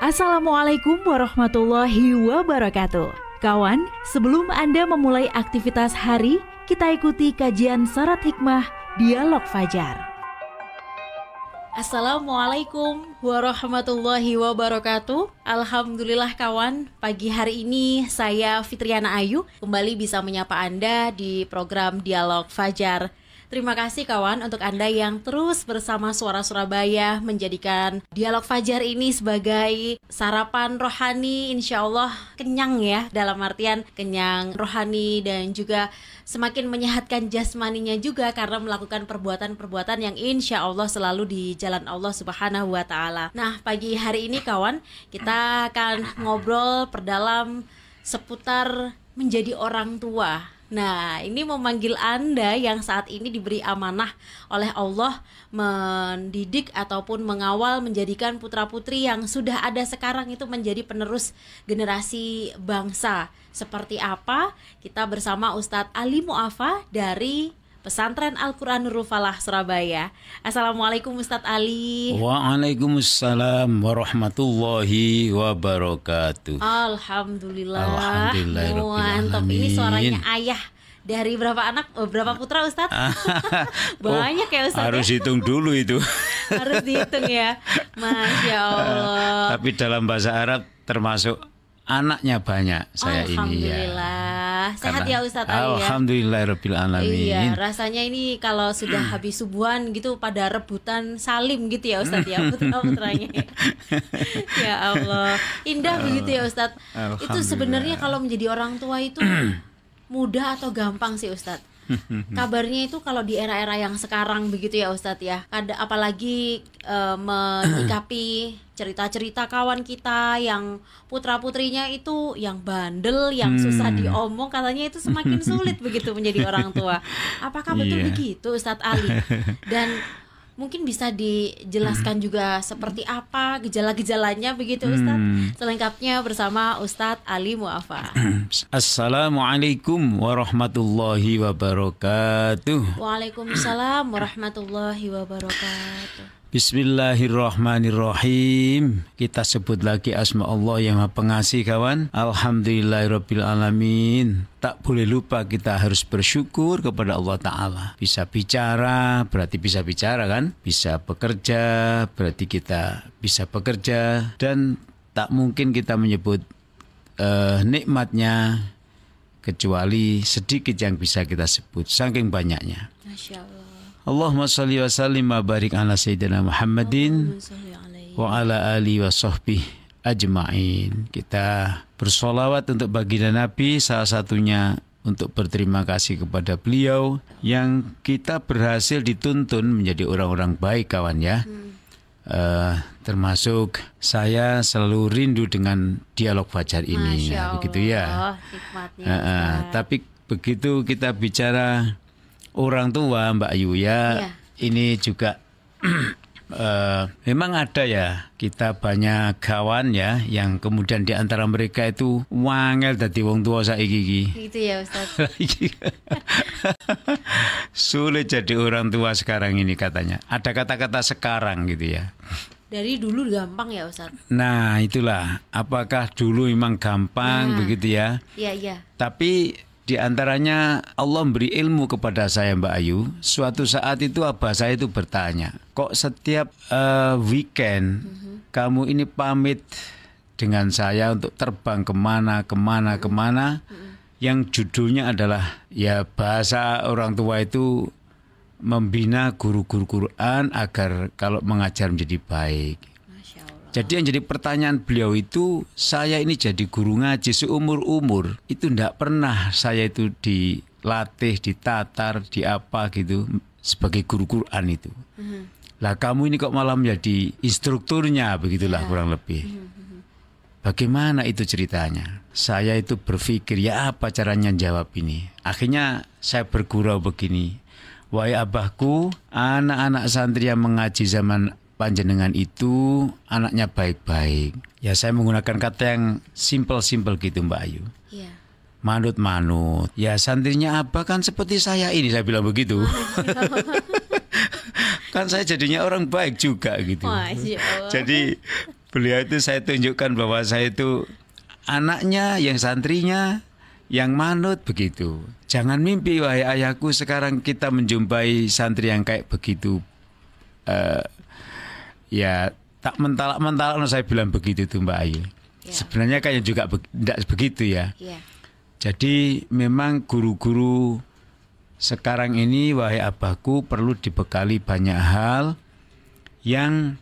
Assalamualaikum warahmatullahi wabarakatuh. Kawan, sebelum Anda memulai aktivitas hari, kita ikuti kajian Syarat Hikmah Dialog Fajar. Assalamualaikum warahmatullahi wabarakatuh. Alhamdulillah kawan, pagi hari ini saya Fitriana Ayu kembali bisa menyapa Anda di program Dialog Fajar. Terima kasih kawan untuk Anda yang terus bersama Suara Surabaya menjadikan Dialog Fajar ini sebagai sarapan rohani, insya Allah kenyang ya, dalam artian kenyang rohani dan juga semakin menyehatkan jasmaninya juga karena melakukan perbuatan-perbuatan yang insya Allah selalu di jalan Allah Subhanahu wa Ta'ala. Nah, pagi hari ini kawan, kita akan ngobrol perdalam seputar menjadi orang tua. Nah, ini memanggil Anda yang saat ini diberi amanah oleh Allah mendidik ataupun mengawal menjadikan putra-putri yang sudah ada sekarang itu menjadi penerus generasi bangsa. Seperti apa? Kita bersama Ustadz Ali Mu'afa dari Pesantren Al-Quran Nurul Falah Surabaya. Assalamualaikum Ustadz Ali. Waalaikumsalam warahmatullahi wabarakatuh. Alhamdulillah. Mantap. Ini suaranya ayah dari berapa anak? Berapa putra Ustadz? Banyak ya Ustadz. Harus hitung dulu itu. Harus dihitung ya. Masya Allah. Tapi dalam bahasa Arab termasuk anaknya banyak saya ini ya. Alhamdulillah. Sehat ya Ustadz Ali ya. Alhamdulillahirabbil alamin. Iya, rasanya ini kalau sudah habis subuhan gitu pada rebutan salim gitu ya Ustadz ya, putra-putranya. Ya Allah, indah begitu ya Ustadz. Itu sebenarnya kalau menjadi orang tua itu mudah atau gampang sih Ustadz? Kabarnya itu kalau di era-era yang sekarang begitu ya Ustadz ya, apalagi menyikapi cerita-cerita kawan kita yang putra-putrinya itu yang bandel, yang susah diomong, katanya itu semakin sulit begitu menjadi orang tua. Apakah betul begitu Ustadz Ali? Dan mungkin bisa dijelaskan juga seperti apa gejala-gejalanya begitu Ustadz? Selengkapnya bersama Ustadz Ali Mu'afa. Assalamualaikum warahmatullahi wabarakatuh. Waalaikumsalam warahmatullahi wabarakatuh. Bismillahirrahmanirrahim. Kita sebut lagi asma Allah yang Maha Pengasih kawan. Alhamdulillahirabbil alamin. Tak boleh lupa kita harus bersyukur kepada Allah Ta'ala. Bisa bicara berarti bisa bicara kan. Bisa bekerja berarti kita bisa bekerja. Dan tak mungkin kita menyebut nikmatnya kecuali sedikit yang bisa kita sebut. Saking banyaknya. Masya Allah. Allahumma salli wa sallim wa barik ala sayyidina Muhammadin wa ala alihi wa sahbihi ajma'in. Kita bersolawat untuk baginda Nabi, salah satunya untuk berterima kasih kepada beliau yang kita berhasil dituntun menjadi orang-orang baik kawan ya. Termasuk saya selalu rindu dengan dialog fajar ini. Nah, begitu ya. Tapi begitu kita bicara orang tua Mbak Ayu ya, ini juga memang ada ya, kita banyak kawan ya yang kemudian di antara mereka itu wangel dadi wong tua saiki. Gitu ya Ustaz. Sulit jadi orang tua sekarang ini katanya. Ada kata-kata sekarang gitu ya. Dari dulu gampang ya Ustaz. Nah itulah, apakah dulu memang gampang begitu ya? Iya. Tapi di antaranya Allah memberi ilmu kepada saya Mbak Ayu. Suatu saat itu abah saya itu bertanya, kok setiap weekend kamu ini pamit dengan saya untuk terbang kemana, yang judulnya adalah ya bahasa orang tua itu membina guru-guru Quran agar kalau mengajar menjadi baik. Jadi yang jadi pertanyaan beliau itu, saya ini jadi guru ngaji seumur-umur, itu tidak pernah saya itu dilatih, ditatar, di apa gitu, sebagai guru Quran itu. Lah kamu ini kok malah menjadi instrukturnya, begitulah kurang lebih. Bagaimana itu ceritanya? Saya itu berpikir, ya apa caranya jawab ini? Akhirnya saya bergurau begini, wahai abahku, anak-anak santri yang mengaji zaman panjenengan itu anaknya baik-baik. Ya saya menggunakan kata yang simple-simple gitu Mbak Ayu. Iya. Manut-manut. Ya santrinya apa kan seperti saya ini, saya bilang begitu. Kan saya jadinya orang baik juga gitu. Masya Allah. Jadi Beliau itu saya tunjukkan bahwa saya itu anaknya, yang santrinya, yang manut begitu. Jangan mimpi wahai ayahku sekarang kita menjumpai santri yang kayak begitu. Ya tak mentalak-mentalak saya bilang begitu tuh Mbak Ayu. Ya. Sebenarnya kan juga tidak begitu ya. Ya. Jadi memang guru-guru sekarang ini wahai abahku perlu dibekali banyak hal yang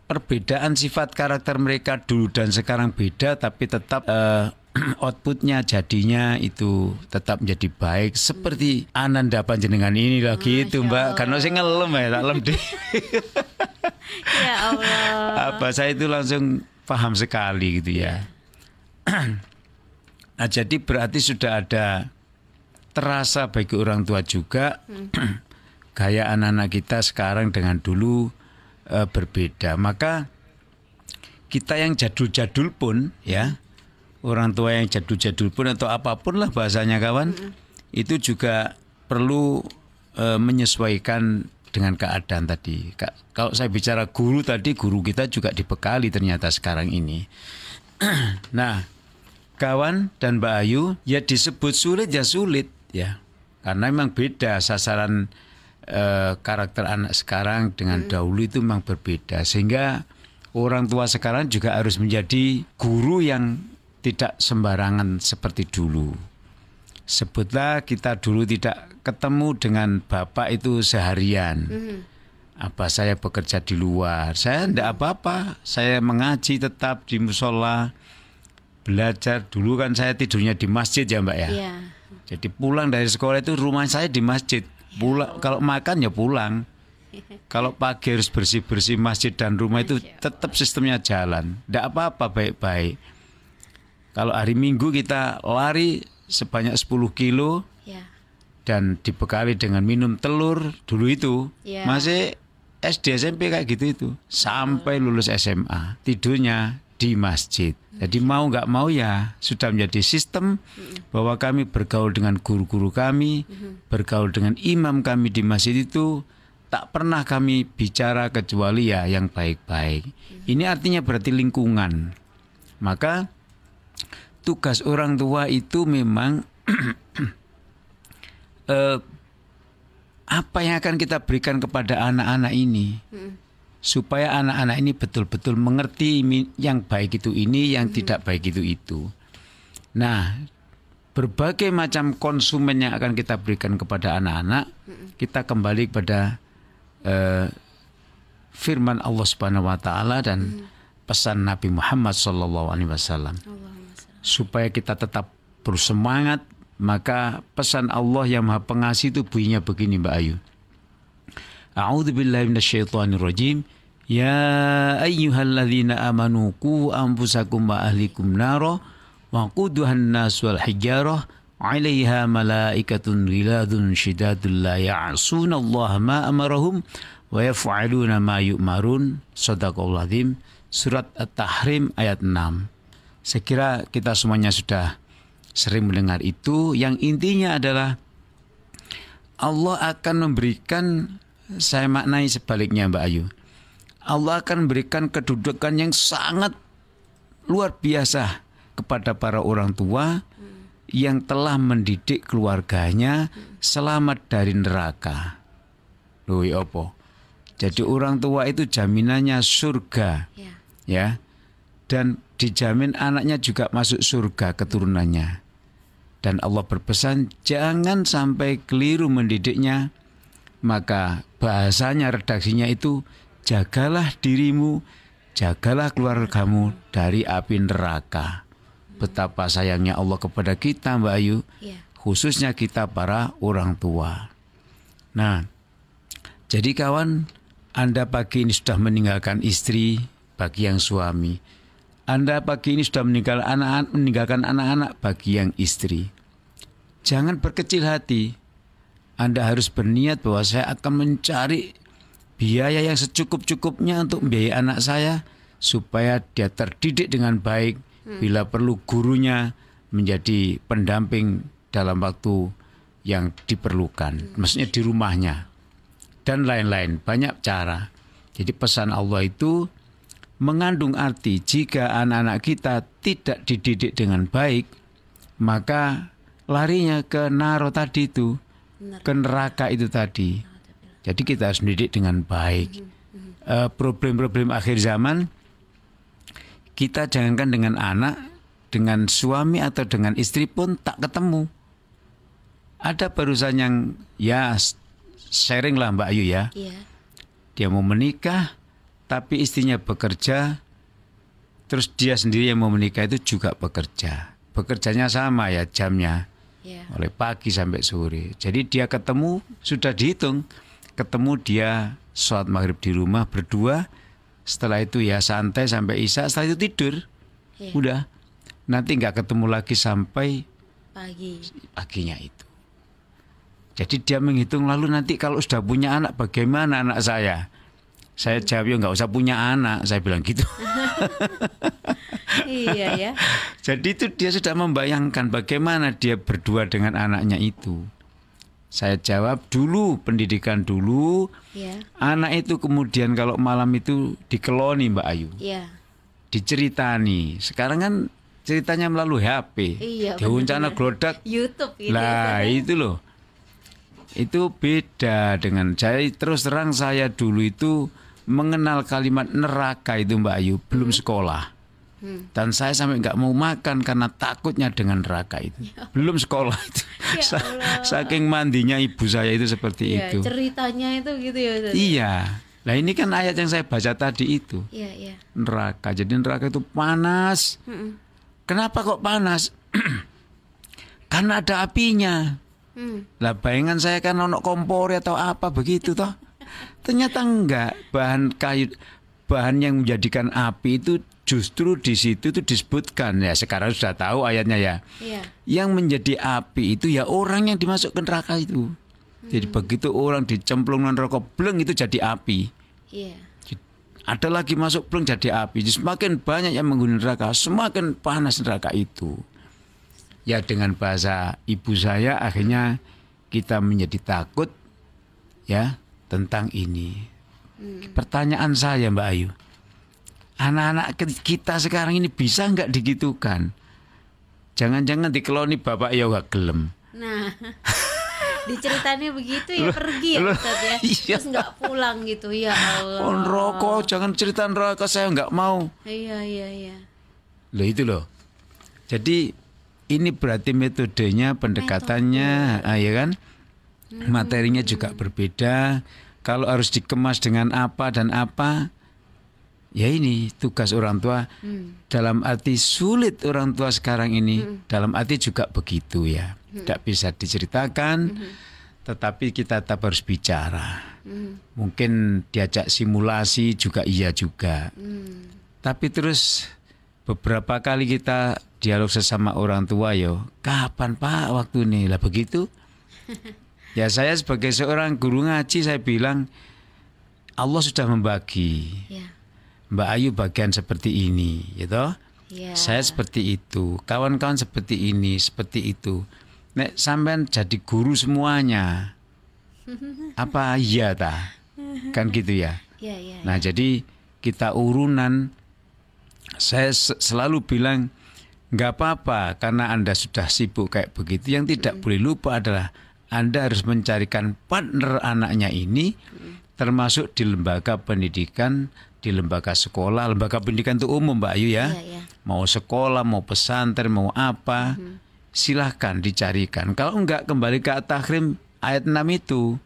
perbedaan sifat karakter mereka dulu dan sekarang beda, tapi tetap outputnya jadinya itu tetap menjadi baik seperti Ananda panjenengan ini lagi itu Mbak. Karena saya ngelem ya, tak lem deh. Ya Allah. Apa saya itu langsung paham sekali gitu ya. Nah jadi berarti sudah ada terasa bagi orang tua juga gaya anak-anak kita sekarang dengan dulu berbeda. Maka kita yang jadul-jadul pun ya, orang tua yang jadul-jadul pun atau apapun lah bahasanya kawan, itu juga perlu menyesuaikan dengan keadaan tadi. Kalau saya bicara guru tadi, guru kita juga dibekali ternyata sekarang ini. Nah, kawan dan Mbak Ayu, ya disebut sulit ya sulit ya, karena memang beda sasaran karakter anak sekarang dengan dahulu itu memang berbeda, sehingga orang tua sekarang juga harus menjadi guru yang tidak sembarangan seperti dulu. Sebutlah kita dulu tidak ketemu dengan bapak itu seharian. Apa saya bekerja di luar, saya tidak apa-apa, saya mengaji tetap di musola, belajar. Dulu kan saya tidurnya di masjid ya Mbak ya. Yeah. Jadi pulang dari sekolah itu rumah saya di masjid. Pulang, kalau makan ya pulang. Kalau pagi harus bersih-bersih masjid dan rumah itu tetap sistemnya jalan. Tidak apa-apa, baik-baik. Kalau hari Minggu kita lari sebanyak 10 kilo dan dibekali dengan minum telur dulu itu. Masih SD SMP kayak gitu itu. Sampai lulus SMA tidurnya di masjid. Jadi mau nggak mau ya sudah menjadi sistem bahwa kami bergaul dengan guru-guru kami, bergaul dengan imam kami di masjid itu tak pernah kami bicara kecuali ya yang baik-baik. Ini artinya berarti lingkungan. Maka tugas orang tua itu memang apa yang akan kita berikan kepada anak-anak ini. Supaya anak-anak ini betul-betul mengerti yang baik itu ini, yang tidak baik itu. Nah, berbagai macam konsumen yang akan kita berikan kepada anak-anak, kita kembali kepada firman Allah Subhanahu wa taala dan pesan Nabi Muhammad SAW. Supaya kita tetap bersemangat, maka pesan Allah yang Maha Pengasih itu bunyinya begini Mbak Ayu. A'udzubillahi minasyaitonirrajim. Ya ayyuhalladzina amanu qu anfusakum wa ahlikum nara wa quduhan nas wal hijarah 'alaiha malaikatun ghiladun syidadun la ya'sunallaha ma amarahum wa yaf'aluna ma yu'marun. Shadaqallahul azim. Surat At-Tahrim ayat 6. Saya kira kita semuanya sudah sering mendengar itu. Yang intinya adalah Allah akan memberikan, saya maknai sebaliknya Mbak Ayu, Allah akan memberikan kedudukan yang sangat luar biasa kepada para orang tua yang telah mendidik keluarganya selamat dari neraka. Loh ya apa? Jadi orang tua itu jaminannya surga. Ya. Dan dijamin anaknya juga masuk surga keturunannya. Dan Allah berpesan jangan sampai keliru mendidiknya. Maka bahasanya, redaksinya itu, jagalah dirimu, jagalah keluargamu dari api neraka. Betapa sayangnya Allah kepada kita Mbak Ayu, khususnya kita para orang tua. Nah, jadi kawan, Anda pagi ini sudah meninggalkan istri bagi yang suami. Anda pagi ini sudah meninggalkan anak-anak bagi yang istri. Jangan berkecil hati. Anda harus berniat bahwa saya akan mencari biaya yang secukup-cukupnya untuk membiayai anak saya supaya dia terdidik dengan baik. Bila perlu gurunya menjadi pendamping dalam waktu yang diperlukan. Maksudnya di rumahnya. Dan lain-lain. Banyak cara. Jadi pesan Allah itu mengandung arti jika anak-anak kita tidak dididik dengan baik, maka larinya ke naro tadi itu, ke neraka itu tadi. Jadi kita harus mendidik dengan baik. Problem-problem akhir zaman, kita jangankan dengan anak, dengan suami atau dengan istri pun tak ketemu. Ada barusan yang ya sharing lah Mbak Ayu ya. Iya. Dia mau menikah, tapi istrinya bekerja, terus dia sendiri yang mau menikah itu juga bekerja. Bekerjanya sama ya jamnya, mulai pagi sampai sore. Jadi dia ketemu, sudah dihitung, ketemu dia sholat maghrib di rumah berdua, setelah itu ya santai sampai isya, setelah itu tidur. Udah, nanti nggak ketemu lagi sampai paginya itu. Jadi dia menghitung, lalu nanti kalau sudah punya anak bagaimana anak saya? Saya jawab, ya nggak usah punya anak, saya bilang gitu. Iya ya. Jadi itu dia sudah membayangkan bagaimana dia berdua dengan anaknya itu. Saya jawab dulu, pendidikan dulu. Anak itu kemudian kalau malam itu dikeloni Mbak Ayu. Diceritani. Sekarang kan ceritanya melalui HP. Diwancana glodak. YouTube gitu. Lah itu loh. Itu beda dengan saya. Terus terang saya dulu itu mengenal kalimat neraka itu Mbak Ayu belum sekolah. Dan saya sampai nggak mau makan karena takutnya dengan neraka itu. Belum sekolah itu. Saking mandinya ibu saya itu seperti itu. Ceritanya itu gitu ya Ustaz. Iya. Nah ini kan ayat yang saya baca tadi itu. Neraka. Jadi neraka itu panas. Kenapa kok panas? Karena ada apinya. Lah bayangan saya kan ono kompor atau apa begitu toh. Ternyata enggak, bahan kayu, bahan yang menjadikan api itu justru di situ itu disebutkan ya, sekarang sudah tahu ayatnya ya. Yang menjadi api itu ya orang yang dimasukkan neraka itu. Jadi begitu orang dicemplung neraka bleng itu jadi api. Ada lagi masuk bleng jadi api. Jadi semakin banyak yang menghuni neraka, semakin panas neraka itu. Ya dengan bahasa ibu saya akhirnya kita menjadi takut ya tentang ini. Pertanyaan saya Mbak Ayu, anak-anak kita sekarang ini bisa nggak digitukan? Jangan-jangan dikeloni bapak ya gak gelem. Nah, diceritanya begitu ya pergi ya Ustaz ya. Terus nggak pulang gitu ya Allah. Oh neraka, jangan cerita neraka, saya nggak mau. Iya. Loh itu loh. Jadi ini berarti metodenya, pendekatannya, ya kan? Materinya juga berbeda. Kalau harus dikemas dengan apa dan apa, ya ini tugas orang tua. Dalam arti sulit orang tua sekarang ini, dalam arti juga begitu ya. Tidak bisa diceritakan, tetapi kita tetap harus bicara. Mungkin diajak simulasi juga iya juga. Tapi terus beberapa kali kita dialog sesama orang tua yo, kapan Pak waktu ini lah begitu? Ya saya sebagai seorang guru ngaji saya bilang Allah sudah membagi. Mbak Ayu bagian seperti ini, gitu. Saya seperti itu, kawan-kawan seperti ini, seperti itu. Nek sampean jadi guru semuanya, apa iya ta? Kan gitu ya. Nah jadi kita urunan. Saya selalu bilang nggak apa-apa karena Anda sudah sibuk kayak begitu. Yang tidak boleh lupa adalah Anda harus mencarikan partner anaknya ini, termasuk di lembaga pendidikan, di lembaga sekolah. Lembaga pendidikan itu umum Mbak Ayu ya. Mau sekolah, mau pesantren, mau apa, silahkan dicarikan. Kalau enggak kembali ke At-Tahrim ayat 6 itu.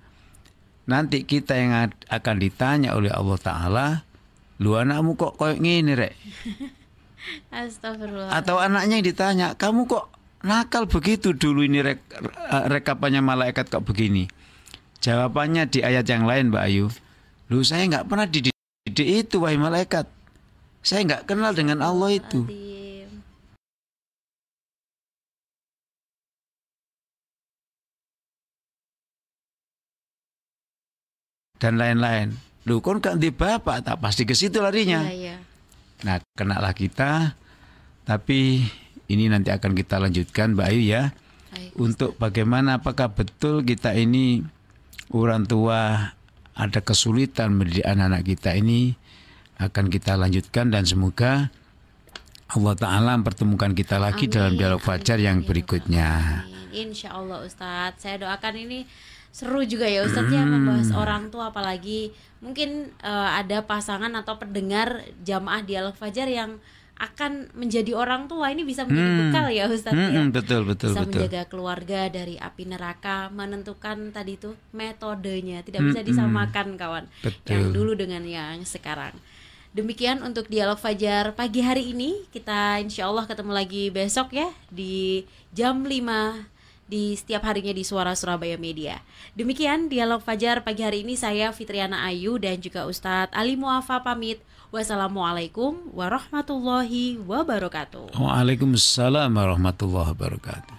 Nanti kita yang akan ditanya oleh Allah Ta'ala, lu anakmu kok kayak gini rek? Astagfirullah. Atau anaknya yang ditanya, kamu kok nakal begitu dulu ini rekapannya malaikat kok begini? Jawabannya di ayat yang lain Mbak Ayu. Lu saya nggak pernah dididik itu wahai malaikat. Saya nggak kenal dengan Allah itu. Dan lain-lain. Lu kan ganti bapak, tak pasti ke situ larinya. Nah, kenalah kita. Tapi ini nanti akan kita lanjutkan Mbak Ayu ya. Untuk bagaimana apakah betul kita ini orang tua ada kesulitan mendidik anak-anak kita ini akan kita lanjutkan, dan semoga Allah Ta'ala mempertemukan kita lagi dalam dialog fajar yang berikutnya. Insya Allah Ustadz, saya doakan ini seru juga ya Ustadz ya, membahas orang tua, apalagi mungkin ada pasangan atau pendengar jamaah dialog fajar yang akan menjadi orang tua, ini bisa menjadi bekal ya Ustadz ya. Betul. Bisa menjaga keluarga dari api neraka, menentukan tadi tuh metodenya, tidak bisa disamakan kawan. Yang dulu dengan yang sekarang. Demikian untuk dialog fajar pagi hari ini. Kita insya Allah ketemu lagi besok ya di jam 5 di setiap harinya di Suara Surabaya Media. Demikian dialog fajar pagi hari ini, saya Fitriana Ayu dan juga Ustadz Ali Muafa pamit. Wassalamualaikum warahmatullahi wabarakatuh. Waalaikumsalam warahmatullahi wabarakatuh.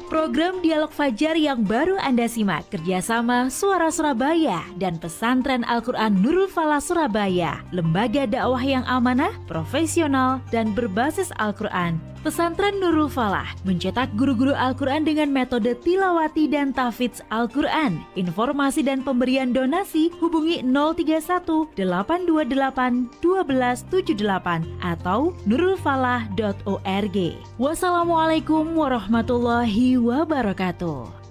Program Dialog Fajar yang baru Anda simak kerjasama Suara Surabaya dan Pesantren Al-Quran Nurul Falah Surabaya, lembaga dakwah yang amanah, profesional, dan berbasis Al-Quran. Pesantren Nurul Falah mencetak guru-guru Al-Quran dengan metode tilawati dan tahfidz Al-Quran. Informasi dan pemberian donasi hubungi 031 828 1278 atau nurulfalah.org. Wassalamualaikum warahmatullahi wabarakatuh.